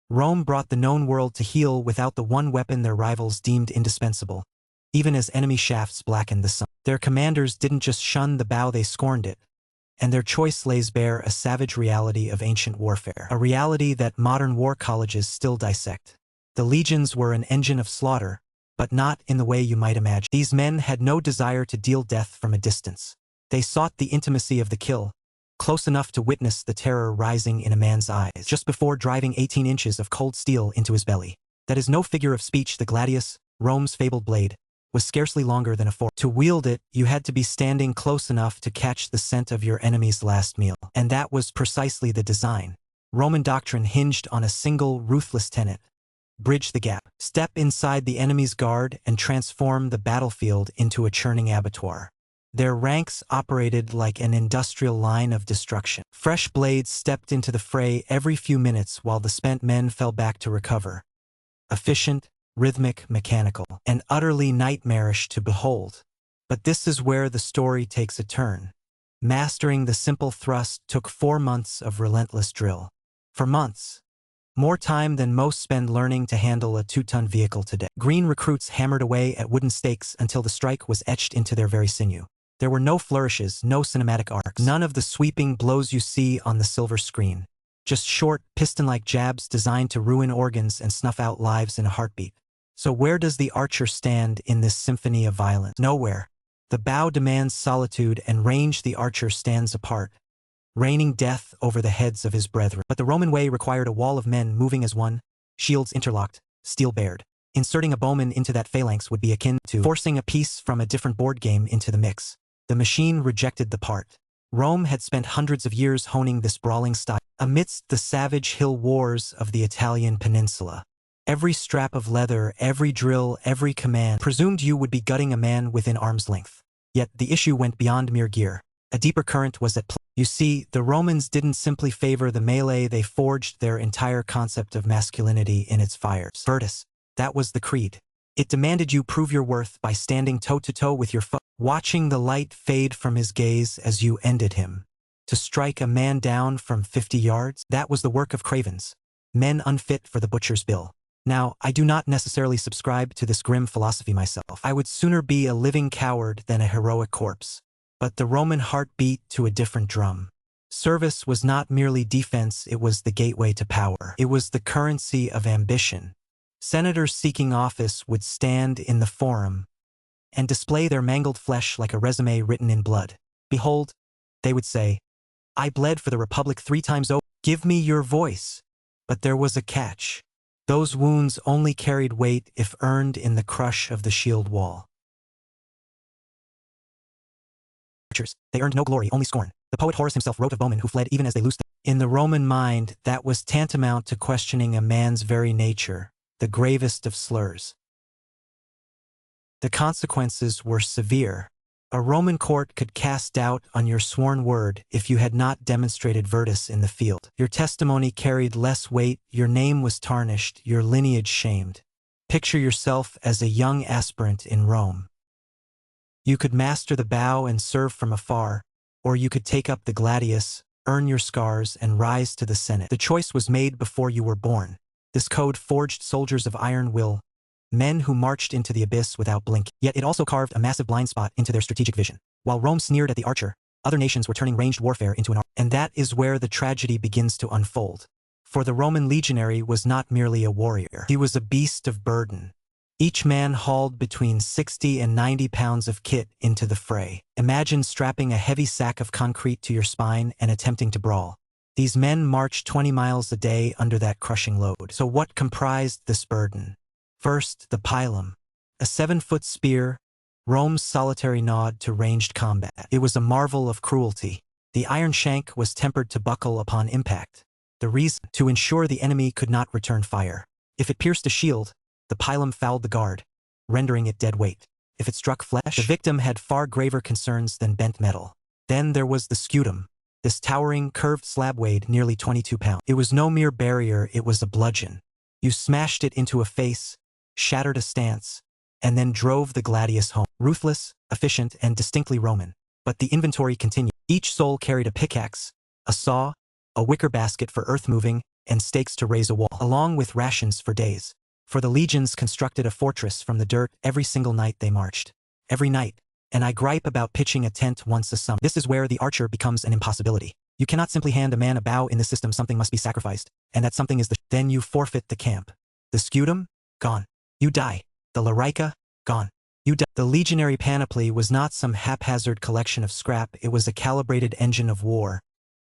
Rome brought the known world to heel without the one weapon their rivals deemed indispensable, even as enemy shafts blackened the sun. Their commanders didn't just shun the bow, they scorned it, and their choice lays bare a savage reality of ancient warfare, a reality that modern war colleges still dissect. The legions were an engine of slaughter, but not in the way you might imagine. These men had no desire to deal death from a distance. They sought the intimacy of the kill, close enough to witness the terror rising in a man's eyes, just before driving 18 inches of cold steel into his belly. That is no figure of speech. The gladius, Rome's fabled blade, was scarcely longer than a fork. To wield it, you had to be standing close enough to catch the scent of your enemy's last meal. And that was precisely the design. Roman doctrine hinged on a single ruthless tenet: bridge the gap. Step inside the enemy's guard and transform the battlefield into a churning abattoir. Their ranks operated like an industrial line of destruction. Fresh blades stepped into the fray every few minutes while the spent men fell back to recover. Efficient, rhythmic, mechanical, and utterly nightmarish to behold. But this is where the story takes a turn. Mastering the simple thrust took 4 months of relentless drill. For months. More time than most spend learning to handle a 2-ton vehicle today. Green recruits hammered away at wooden stakes until the strike was etched into their very sinew. There were no flourishes, no cinematic arcs, none of the sweeping blows you see on the silver screen. Just short, piston-like jabs designed to ruin organs and snuff out lives in a heartbeat. So where does the archer stand in this symphony of violence? Nowhere. The bow demands solitude, and range the archer stands apart, raining death over the heads of his brethren. But the Roman way required a wall of men moving as one, shields interlocked, steel bared. Inserting a bowman into that phalanx would be akin to forcing a piece from a different board game into the mix. The machine rejected the part. Rome had spent hundreds of years honing this brawling style. Amidst the savage hill wars of the Italian peninsula, every strap of leather, every drill, every command presumed you would be gutting a man within arm's length. Yet the issue went beyond mere gear. A deeper current was at play. You see, the Romans didn't simply favor the melee, they forged their entire concept of masculinity in its fires. Virtus, that was the creed. It demanded you prove your worth by standing toe-to-toe with your foe, watching the light fade from his gaze as you ended him. To strike a man down from 50 yards, that was the work of cravens, men unfit for the butcher's bill. Now, I do not necessarily subscribe to this grim philosophy myself. I would sooner be a living coward than a heroic corpse. But the Roman heart beat to a different drum. Service was not merely defense, it was the gateway to power. It was the currency of ambition. Senators seeking office would stand in the forum and display their mangled flesh like a resume written in blood. Behold, they would say, I bled for the Republic 3 times over. Give me your voice. But there was a catch. Those wounds only carried weight if earned in the crush of the shield wall. They earned no glory, only scorn. The poet Horace himself wrote of bowmen who fled even as they loosed them. In the Roman mind, that was tantamount to questioning a man's very nature, the gravest of slurs. The consequences were severe. A Roman court could cast doubt on your sworn word if you had not demonstrated virtus in the field. Your testimony carried less weight, your name was tarnished, your lineage shamed. Picture yourself as a young aspirant in Rome. You could master the bow and serve from afar, or you could take up the gladius, earn your scars, and rise to the Senate. The choice was made before you were born. This code forged soldiers of iron will, men who marched into the abyss without blinking. Yet it also carved a massive blind spot into their strategic vision. While Rome sneered at the archer, other nations were turning ranged warfare into an art. And that is where the tragedy begins to unfold. For the Roman legionary was not merely a warrior. He was a beast of burden. Each man hauled between 60 and 90 pounds of kit into the fray. Imagine strapping a heavy sack of concrete to your spine and attempting to brawl. These men marched 20 miles a day under that crushing load. So what comprised this burden? First, the pilum, a 7-foot spear, Rome's solitary nod to ranged combat. It was a marvel of cruelty. The iron shank was tempered to buckle upon impact. The reason? To ensure the enemy could not return fire. If it pierced a shield, the pilum fouled the guard, rendering it dead weight. If it struck flesh, the victim had far graver concerns than bent metal. Then there was the scutum. This towering, curved slab weighed nearly 22 pounds. It was no mere barrier, it was a bludgeon. You smashed it into a face, shattered a stance, and then drove the gladius home. Ruthless, efficient, and distinctly Roman. But the inventory continued. Each soul carried a pickaxe, a saw, a wicker basket for earth moving, and stakes to raise a wall, along with rations for days. For the legions constructed a fortress from the dirt every single night they marched. Every night. And I gripe about pitching a tent once a summer. This is where the archer becomes an impossibility. You cannot simply hand a man a bow in this system. Something must be sacrificed, and that something is then you forfeit the camp. The scutum? Gone. You die. The larica? Gone. You die. The legionary panoply was not some haphazard collection of scrap, it was a calibrated engine of war,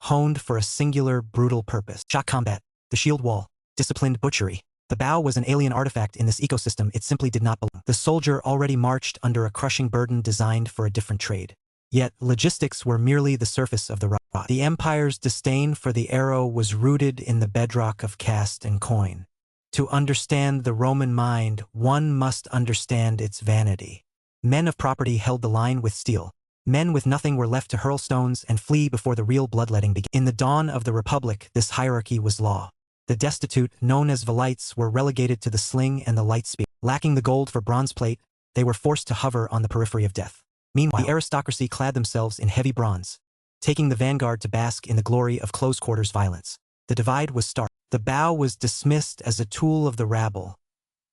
honed for a singular, brutal purpose. Shock combat. The shield wall. Disciplined butchery. The bow was an alien artifact in this ecosystem, it simply did not belong. The soldier already marched under a crushing burden designed for a different trade. Yet, logistics were merely the surface of the rock. The Empire's disdain for the arrow was rooted in the bedrock of caste and coin. To understand the Roman mind, one must understand its vanity. Men of property held the line with steel. Men with nothing were left to hurl stones and flee before the real bloodletting began. In the dawn of the Republic, this hierarchy was law. The destitute, known as velites, were relegated to the sling and the light spear. Lacking the gold for bronze plate, they were forced to hover on the periphery of death. Meanwhile, the aristocracy clad themselves in heavy bronze, taking the vanguard to bask in the glory of close-quarters violence. The divide was stark. The bow was dismissed as a tool of the rabble,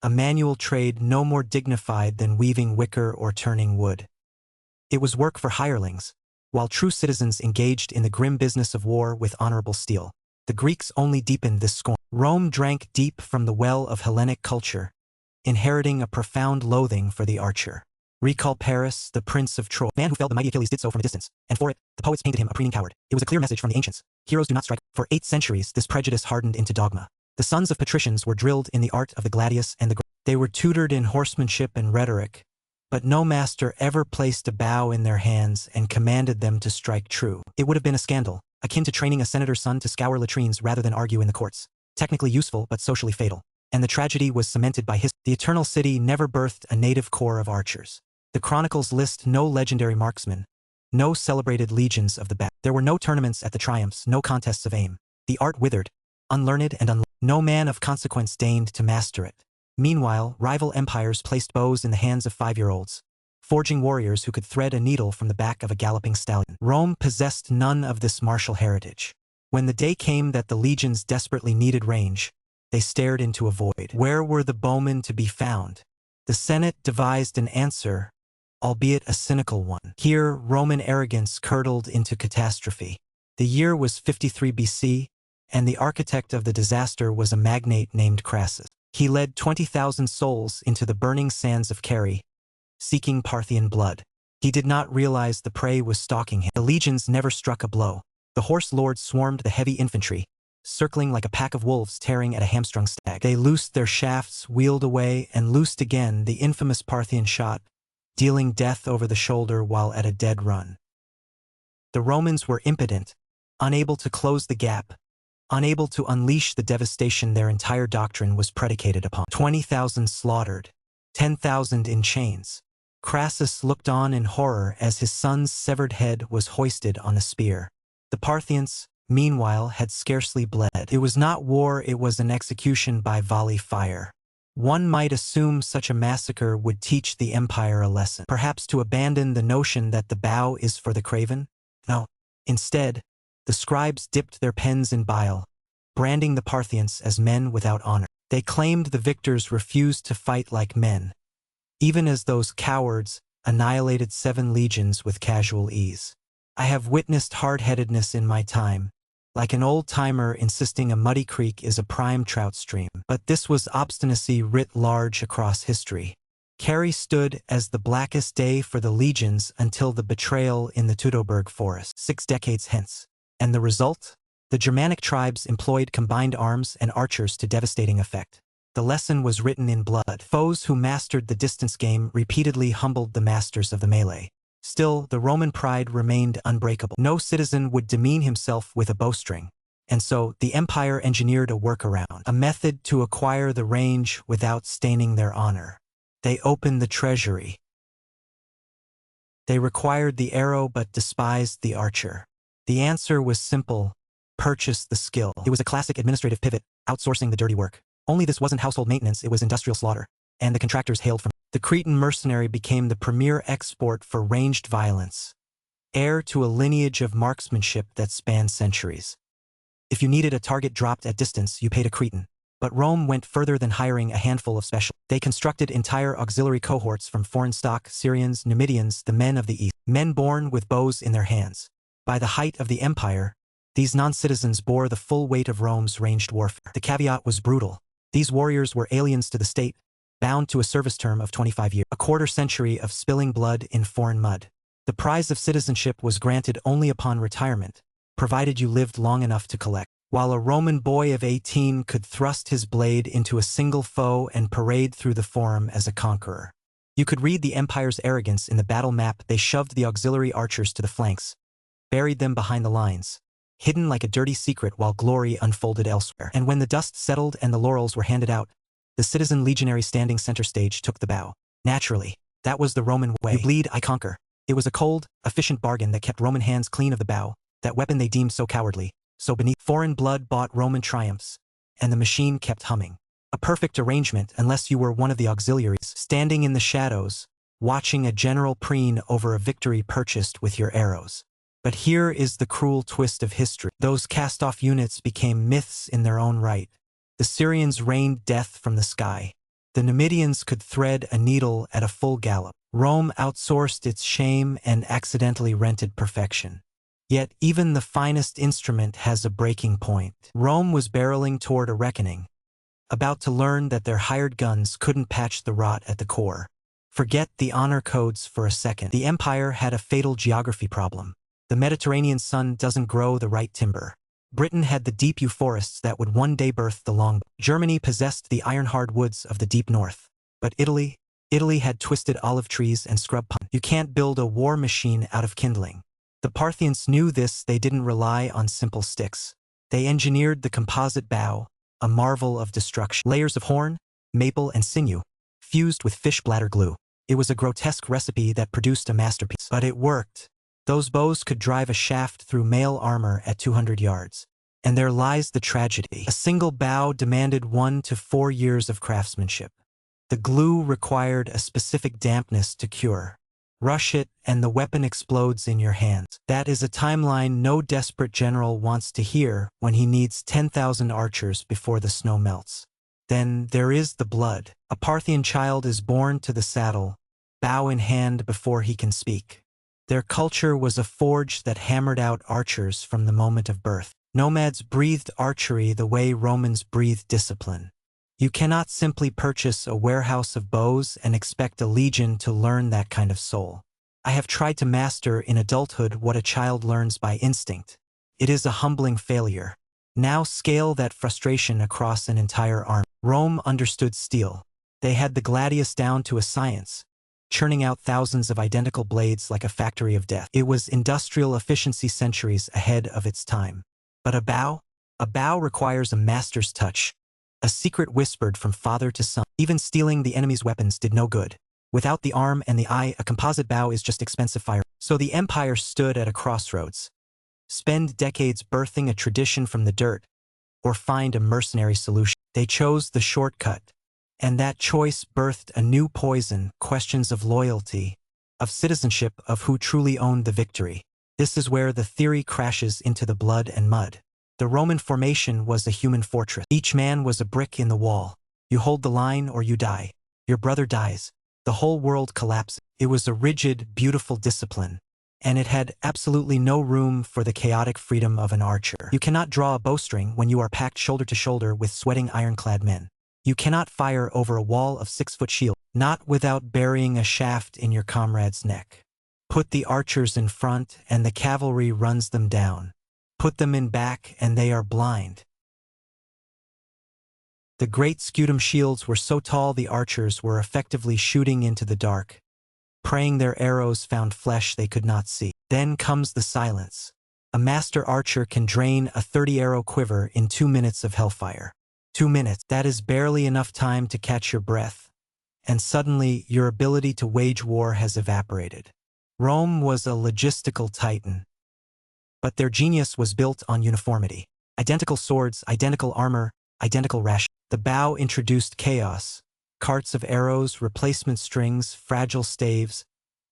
a manual trade no more dignified than weaving wicker or turning wood. It was work for hirelings, while true citizens engaged in the grim business of war with honorable steel. The Greeks only deepened this scorn. Rome drank deep from the well of Hellenic culture, inheriting a profound loathing for the archer. Recall Paris, the prince of Troy. The man who felled the mighty Achilles did so from a distance, and for it, the poets painted him a preening coward. It was a clear message from the ancients. Heroes do not strike. For 8 centuries, this prejudice hardened into dogma. The sons of patricians were drilled in the art of the gladius and the They were tutored in horsemanship and rhetoric, but no master ever placed a bow in their hands and commanded them to strike true. It would have been a scandal, akin to training a senator's son to scour latrines rather than argue in the courts. Technically useful, but socially fatal. And the tragedy was cemented by the Eternal City never birthed a native corps of archers. The chronicles list no legendary marksmen, no celebrated legions of the bow. There were no tournaments at the triumphs, no contests of aim. The art withered, unlearned and no man of consequence deigned to master it. Meanwhile, rival empires placed bows in the hands of 5-year-olds, forging warriors who could thread a needle from the back of a galloping stallion. Rome possessed none of this martial heritage. When the day came that the legions desperately needed range, they stared into a void. Where were the bowmen to be found? The Senate devised an answer, albeit a cynical one. Here, Roman arrogance curdled into catastrophe. The year was 53 BC, and the architect of the disaster was a magnate named Crassus. He led 20,000 souls into the burning sands of Carrhae, seeking Parthian blood. He did not realize the prey was stalking him. The legions never struck a blow. The horse lords swarmed the heavy infantry, circling like a pack of wolves tearing at a hamstrung stag. They loosed their shafts, wheeled away, and loosed again the infamous Parthian shot, dealing death over the shoulder while at a dead run. The Romans were impotent, unable to close the gap, unable to unleash the devastation their entire doctrine was predicated upon. 20,000 slaughtered, 10,000 in chains. Crassus looked on in horror as his son's severed head was hoisted on a spear. The Parthians, meanwhile, had scarcely bled. It was not war, it was an execution by volley fire. One might assume such a massacre would teach the empire a lesson. Perhaps to abandon the notion that the bow is for the craven? No. Instead, the scribes dipped their pens in bile, branding the Parthians as men without honor. They claimed the victors refused to fight like men, even as those cowards annihilated 7 legions with casual ease. I have witnessed hard-headedness in my time, like an old-timer insisting a muddy creek is a prime trout stream. But this was obstinacy writ large across history. Carrhae stood as the blackest day for the legions until the betrayal in the Teutoburg forest 6 decades hence. And the result? The Germanic tribes employed combined arms and archers to devastating effect. The lesson was written in blood. Foes who mastered the distance game repeatedly humbled the masters of the melee. Still, the Roman pride remained unbreakable. No citizen would demean himself with a bowstring. And so, the empire engineered a workaround, a method to acquire the range without staining their honor. They opened the treasury. They required the arrow but despised the archer. The answer was simple: purchase the skill. It was a classic administrative pivot, outsourcing the dirty work. Only this wasn't household maintenance, it was industrial slaughter. And the contractors hailed from the Cretan mercenary became the premier export for ranged violence, heir to a lineage of marksmanship that spanned centuries. If you needed a target dropped at distance, you paid a Cretan. But Rome went further than hiring a handful of special. They constructed entire auxiliary cohorts from foreign stock, Syrians, Numidians, the men of the east, men born with bows in their hands. By the height of the empire, these non-citizens bore the full weight of Rome's ranged warfare. The caveat was brutal. These warriors were aliens to the state, bound to a service term of 25 years, a quarter-century of spilling blood in foreign mud. The prize of citizenship was granted only upon retirement, provided you lived long enough to collect. While a Roman boy of 18 could thrust his blade into a single foe and parade through the forum as a conqueror. You could read the empire's arrogance in the battle map. They shoved the auxiliary archers to the flanks, buried them behind the lines, hidden like a dirty secret while glory unfolded elsewhere. And when the dust settled and the laurels were handed out, the citizen legionary standing center stage took the bow. Naturally, that was the Roman way. You bleed, I conquer. It was a cold, efficient bargain that kept Roman hands clean of the bow, that weapon they deemed so cowardly. So beneath, foreign blood bought Roman triumphs, and the machine kept humming. A perfect arrangement unless you were one of the auxiliaries, standing in the shadows, watching a general preen over a victory purchased with your arrows. But here is the cruel twist of history. Those cast-off units became myths in their own right. The Syrians rained death from the sky. The Numidians could thread a needle at a full gallop. Rome outsourced its shame and accidentally rented perfection. Yet even the finest instrument has a breaking point. Rome was barreling toward a reckoning, about to learn that their hired guns couldn't patch the rot at the core. Forget the honor codes for a second. The empire had a fatal geography problem. The Mediterranean sun doesn't grow the right timber. Britain had the deep yew forests that would one day birth the long. Germany possessed the iron-hard woods of the deep north. But Italy had twisted olive trees and scrub pine. You can't build a war machine out of kindling. The Parthians knew this. They didn't rely on simple sticks. They engineered the composite bow, a marvel of destruction. Layers of horn, maple, and sinew, fused with fish bladder glue. It was a grotesque recipe that produced a masterpiece. But it worked. Those bows could drive a shaft through mail armor at 200 yards. And there lies the tragedy. A single bow demanded 1 to 4 years of craftsmanship. The glue required a specific dampness to cure. Rush it, and the weapon explodes in your hands. That is a timeline no desperate general wants to hear when he needs 10,000 archers before the snow melts. Then there is the blood. A Parthian child is born to the saddle, bow in hand before he can speak. Their culture was a forge that hammered out archers from the moment of birth. Nomads breathed archery the way Romans breathed discipline. You cannot simply purchase a warehouse of bows and expect a legion to learn that kind of soul. I have tried to master in adulthood what a child learns by instinct. It is a humbling failure. Now scale that frustration across an entire army. Rome understood steel. They had the gladius down to a science, churning out thousands of identical blades like a factory of death. It was industrial efficiency centuries ahead of its time. But a bow requires a master's touch. A secret whispered from father to son. Even stealing the enemy's weapons did no good. Without the arm and the eye, a composite bow is just expensive fire. So the empire stood at a crossroads. Spend decades birthing a tradition from the dirt, or find a mercenary solution. They chose the shortcut. And that choice birthed a new poison, questions of loyalty, of citizenship, of who truly owned the victory. This is where the theory crashes into the blood and mud. The Roman formation was a human fortress. Each man was a brick in the wall. You hold the line or you die. Your brother dies. The whole world collapses. It was a rigid, beautiful discipline, and it had absolutely no room for the chaotic freedom of an archer. You cannot draw a bowstring when you are packed shoulder to shoulder with sweating ironclad men. You cannot fire over a wall of 6-foot shield, not without burying a shaft in your comrade's neck. Put the archers in front and the cavalry runs them down. Put them in back and they are blind. The great scutum shields were so tall the archers were effectively shooting into the dark, praying their arrows found flesh they could not see. Then comes the silence. A master archer can drain a 30-arrow quiver in 2 minutes of hellfire. 2 minutes, that is barely enough time to catch your breath, and suddenly your ability to wage war has evaporated. Rome was a logistical titan, but their genius was built on uniformity. Identical swords, identical armor, identical rations. The bow introduced chaos, carts of arrows, replacement strings, fragile staves,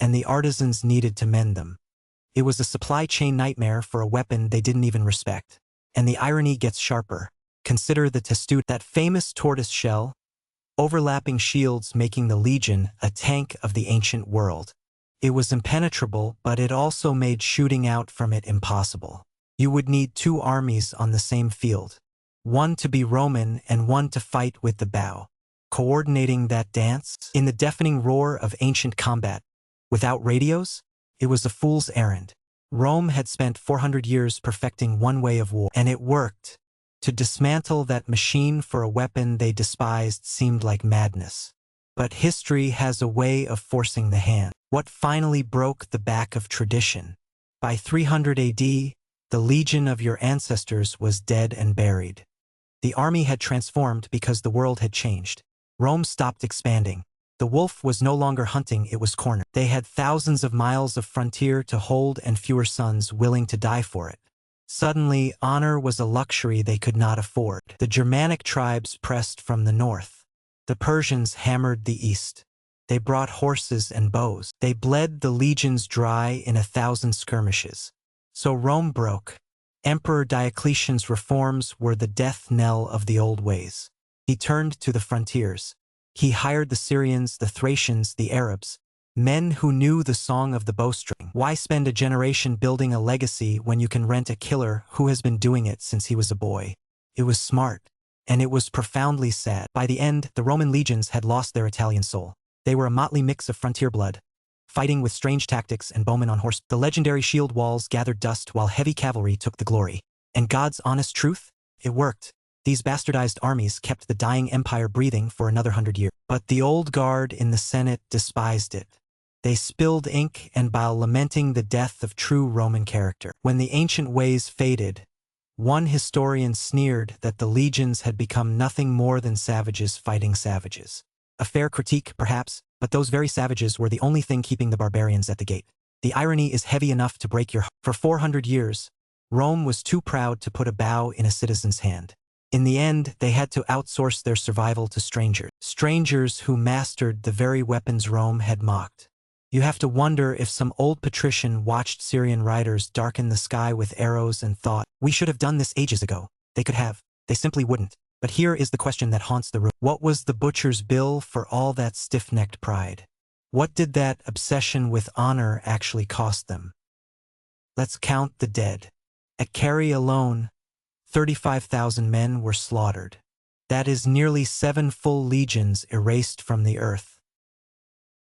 and the artisans needed to mend them. It was a supply chain nightmare for a weapon they didn't even respect. And the irony gets sharper. Consider the testudo, that famous tortoise shell, overlapping shields making the Legion a tank of the ancient world. It was impenetrable, but it also made shooting out from it impossible. You would need 2 armies on the same field, one to be Roman and one to fight with the bow, coordinating that dance in the deafening roar of ancient combat. Without radios, it was a fool's errand. Rome had spent 400 years perfecting one way of war, and it worked. To dismantle that machine for a weapon they despised seemed like madness. But history has a way of forcing the hand. What finally broke the back of tradition? By 300 AD, the legion of your ancestors was dead and buried. The army had transformed because the world had changed. Rome stopped expanding. The wolf was no longer hunting, it was cornered. They had thousands of miles of frontier to hold and fewer sons willing to die for it. Suddenly, honor was a luxury they could not afford. The Germanic tribes pressed from the north. The Persians hammered the east. They brought horses and bows. They bled the legions dry in 1,000 skirmishes. So Rome broke. Emperor Diocletian's reforms were the death knell of the old ways. He turned to the frontiers. He hired the Syrians, the Thracians, the Arabs, men who knew the song of the bowstring. Why spend a generation building a legacy when you can rent a killer who has been doing it since he was a boy? It was smart, and it was profoundly sad. By the end, the Roman legions had lost their Italian soul. They were a motley mix of frontier blood, fighting with strange tactics and bowmen on horse. The legendary shield walls gathered dust while heavy cavalry took the glory. And God's honest truth? It worked. These bastardized armies kept the dying empire breathing for another 100 years. But the old guard in the Senate despised it. They spilled ink and bile lamenting the death of true Roman character. When the ancient ways faded, one historian sneered that the legions had become nothing more than savages fighting savages. A fair critique, perhaps, but those very savages were the only thing keeping the barbarians at the gate. The irony is heavy enough to break your heart. For 400 years, Rome was too proud to put a bow in a citizen's hand. In the end, they had to outsource their survival to strangers. Strangers who mastered the very weapons Rome had mocked. You have to wonder if some old patrician watched Syrian riders darken the sky with arrows and thought, "We should have done this ages ago." They could have. They simply wouldn't. But here is the question that haunts the room. What was the butcher's bill for all that stiff-necked pride? What did that obsession with honor actually cost them? Let's count the dead. At Carrhae alone, 35,000 men were slaughtered. That is nearly 7 full legions erased from the earth.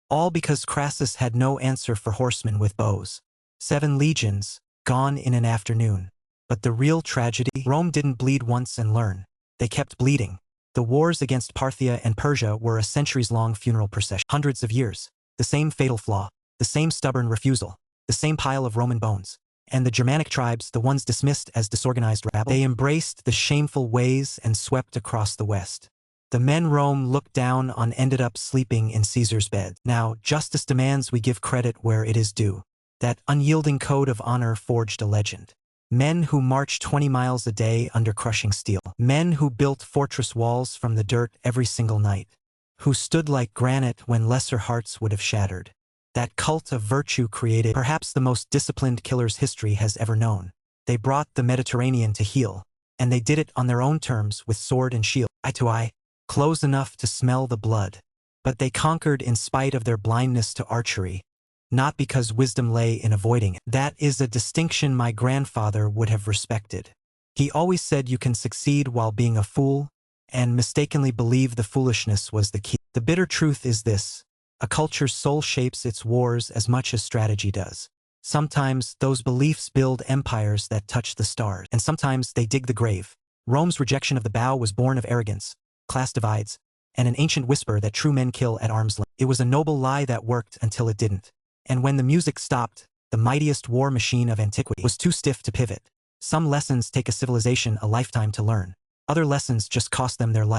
All because Crassus had no answer for horsemen with bows. 7 legions, gone in an afternoon. But the real tragedy? Rome didn't bleed once and learn. They kept bleeding. The wars against Parthia and Persia were a centuries-long funeral procession. Hundreds of years. The same fatal flaw. The same stubborn refusal. The same pile of Roman bones. And the Germanic tribes, the ones dismissed as disorganized rabble, they embraced the shameful ways and swept across the West. The men Rome looked down on ended up sleeping in Caesar's bed. Now, justice demands we give credit where it is due. That unyielding code of honor forged a legend. Men who marched 20 miles a day under crushing steel. Men who built fortress walls from the dirt every single night. Who stood like granite when lesser hearts would have shattered. That cult of virtue created perhaps the most disciplined killers history has ever known. They brought the Mediterranean to heel, and they did it on their own terms with sword and shield, eye to eye, close enough to smell the blood. But they conquered in spite of their blindness to archery, not because wisdom lay in avoiding it. That is a distinction my grandfather would have respected. He always said you can succeed while being a fool, and mistakenly believe the foolishness was the key. The bitter truth is this. A culture's soul shapes its wars as much as strategy does. Sometimes those beliefs build empires that touch the stars, and sometimes they dig the grave. Rome's rejection of the bow was born of arrogance, class divides, and an ancient whisper that true men kill at arm's length. It was a noble lie that worked until it didn't. And when the music stopped, the mightiest war machine of antiquity was too stiff to pivot. Some lessons take a civilization a lifetime to learn. Other lessons just cost them their life.